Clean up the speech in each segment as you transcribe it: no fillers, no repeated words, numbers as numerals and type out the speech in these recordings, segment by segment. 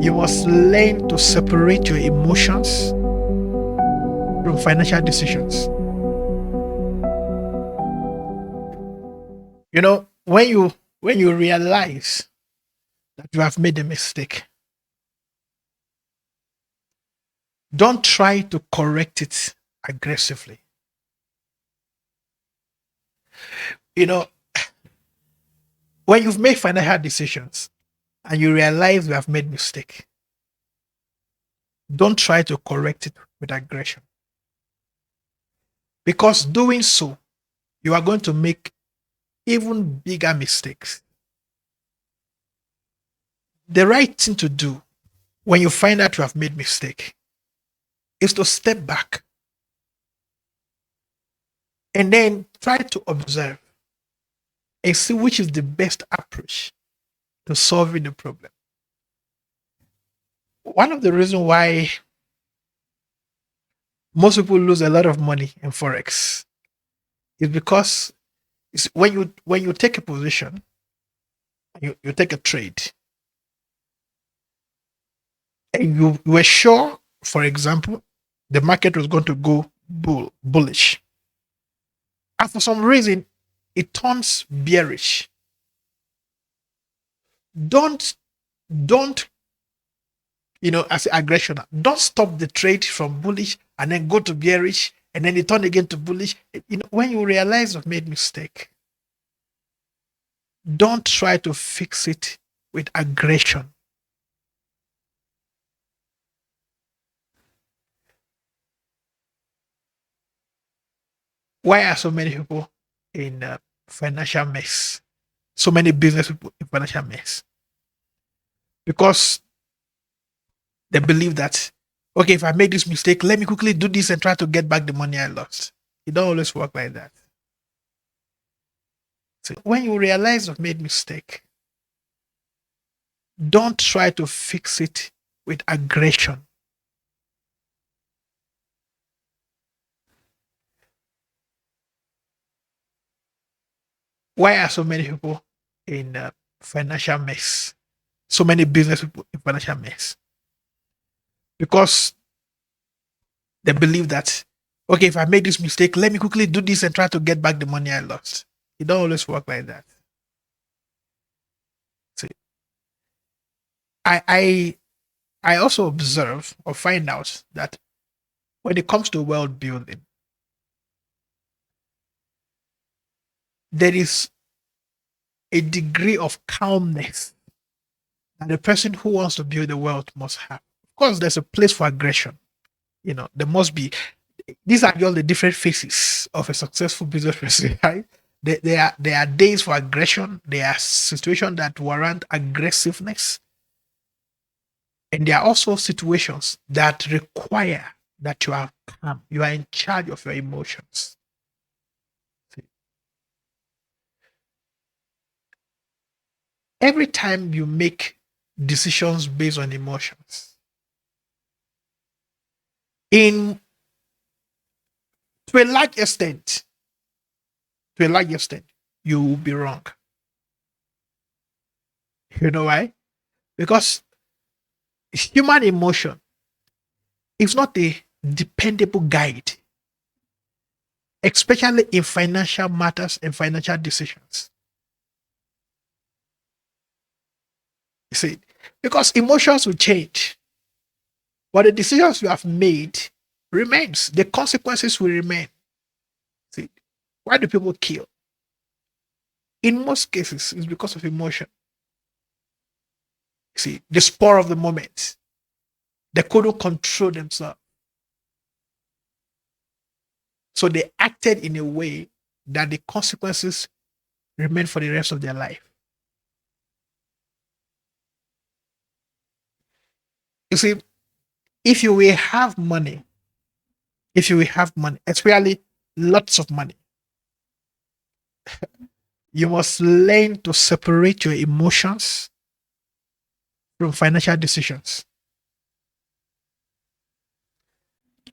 You must learn to separate your emotions from financial decisions. You know, when you realize that you have made a mistake, don't try to correct it aggressively. You know, when you've made financial decisions and you realize you have made mistake, don't try to correct it with aggression. Because doing so, you are going to make even bigger mistakes. The right thing to do when you find out you have made mistake is to step back and then try to observe and see which is the best approach to solving the problem. One of the reasons why most people lose a lot of money in forex is because when you take a position, you take a trade, and you were sure, for example, the market was going to go bullish, and for some reason it turns bearish. Don't don't as aggression. Don't stop the trade from bullish and then go to bearish and then it turn again to bullish. When you realize you've made mistake, don't try to fix it with aggression. Why are so many people in financial mess? So many business people in financial mess? Because they believe that, okay, if I make this mistake, let me quickly do this and try to get back the money I lost. It don't always work like that. So when you realize you've made mistake, don't try to fix it with aggression. Why are so many people in financial mess? So many business people in financial mess? Because they believe that, okay, if I make this mistake, let me quickly do this and try to get back the money I lost. It don't always work like that. See, I also observe or find out that when it comes to wealth building, there is a degree of calmness that the person who wants to build the wealth must have. Of course, there's a place for aggression. There must be. These are all the different phases of a successful business person, right? There are days for aggression. There are situations that warrant aggressiveness. And there are also situations that require that you are calm. You are in charge of your emotions. See, every time you make decisions based on emotions, in to a large extent, you will be wrong. You know why? Because human emotion is not a dependable guide, especially in financial matters and financial decisions. You see, because emotions will change, but the decisions you have made remains. The consequences will remain. See, why do people kill? In most cases, it's because of emotion. See, the spur of the moment. They couldn't control themselves. So they acted in a way that the consequences remain for the rest of their life. You see, if you will have money, especially lots of money, you must learn to separate your emotions from financial decisions.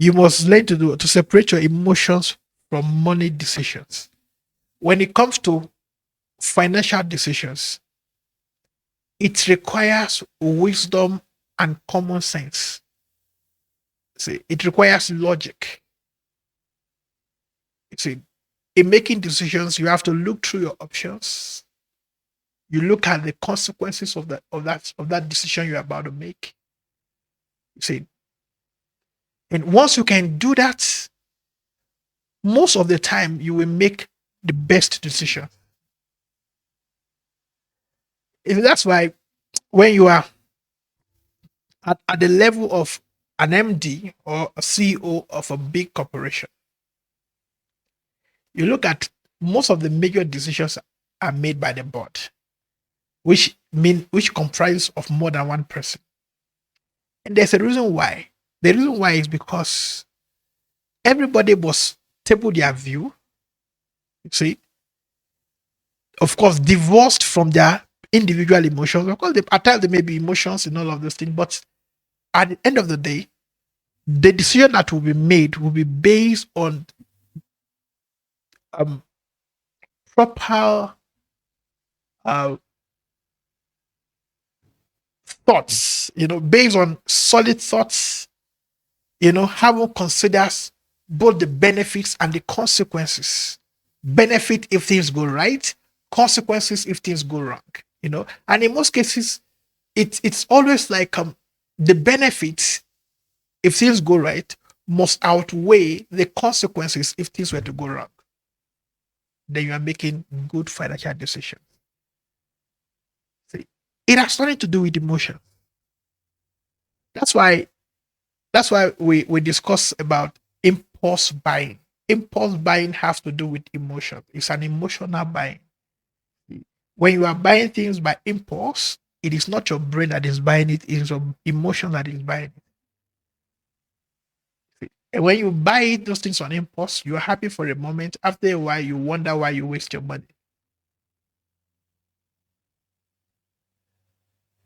You must learn to separate your emotions from money decisions. When it comes to financial decisions, it requires wisdom and common sense. See, it requires logic. See, in making decisions, you have to look through your options. You look at the consequences of that decision you're about to make. You see, and once you can do that, most of the time you will make the best decision. That's why when you are at the level of an MD or a CEO of a big corporation, you look at most of the major decisions are made by the board, which comprise of more than one person. And there's a reason why. The reason why is because everybody must table their view, you see, of course, divorced from their individual emotions. Of course, at times there may be emotions in all of those things, but at the end of the day, the decision that will be made will be based on um, proper uh, thoughts, based on solid thoughts, having considers both the benefits and the consequences. Benefit if things go right, consequences if things go wrong. And in most cases, it's always like the benefits if things go right must outweigh the consequences if things were to go wrong. Then you are making good financial decisions. See, it has nothing to do with emotion. That's why we discuss about impulse buying. Impulse buying has to do with emotion. It's an emotional buying. When you are buying things by impulse, it is not your brain that is buying it, it is your emotion that is buying it. And when you buy those things on impulse, you are happy for a moment. After a while, you wonder why you waste your money.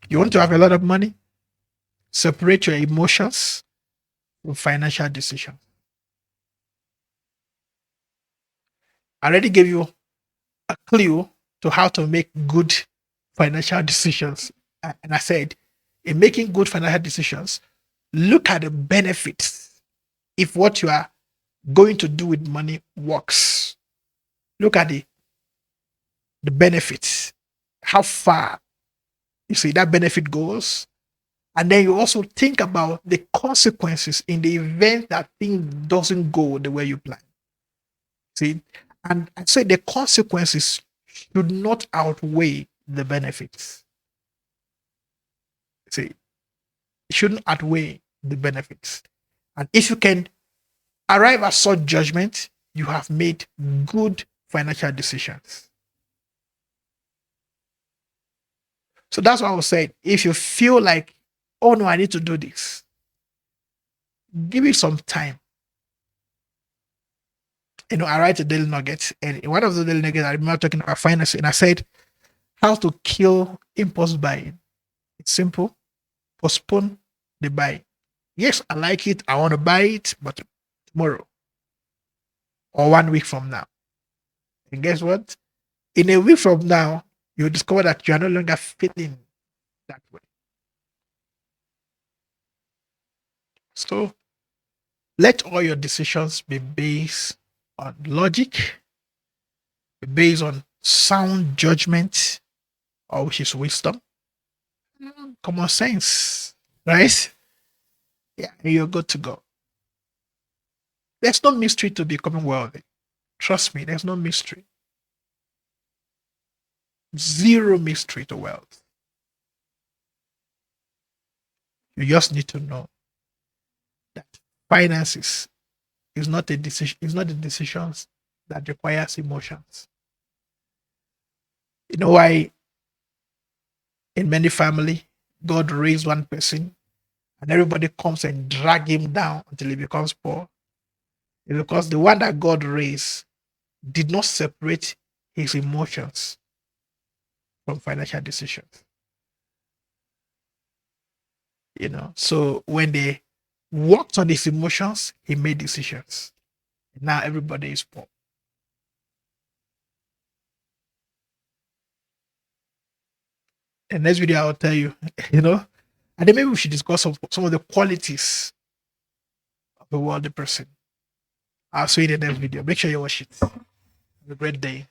You want to have a lot of money? Separate your emotions from financial decisions. I already gave you a clue to how to make good financial decisions. And I said, in making good financial decisions, look at the benefits if what you are going to do with money works. Look at the benefits, how far you see that benefit goes. And then you also think about the consequences in the event that thing doesn't go the way you plan. See, and I say the consequences should not outweigh the benefits. See, it shouldn't outweigh the benefits. And if you can arrive at such judgment, you have made good financial decisions. So that's why I was saying, if you feel like, oh no, I need to do this, give it some time. I write a daily nugget, and in one of the daily nuggets, I remember talking about finance, and I said, how to kill impulse buying. It's simple. Postpone the buy. Yes, I like it. I want to buy it, but tomorrow or 1 week from now. And guess what? In a week from now, you'll discover that you are no longer feeling that way. So let all your decisions be based on logic, be based on sound judgment, or which is wisdom, common sense, right? Yeah, and you're good to go. There's no mystery to becoming wealthy. Trust me, there's no mystery. Zero mystery to wealth. You just need to know that finances is not a decision, is not the decisions that requires emotions. You know why in many family, God raised one person and everybody comes and drag him down until he becomes poor? It's because the one that God raised did not separate his emotions from financial decisions. So when they worked on his emotions, he made decisions. Now everybody is poor. And next video I'll tell you, And then maybe we should discuss some of the qualities of a wealthy person. I'll see you in the next video. Make sure you watch it. Have a great day.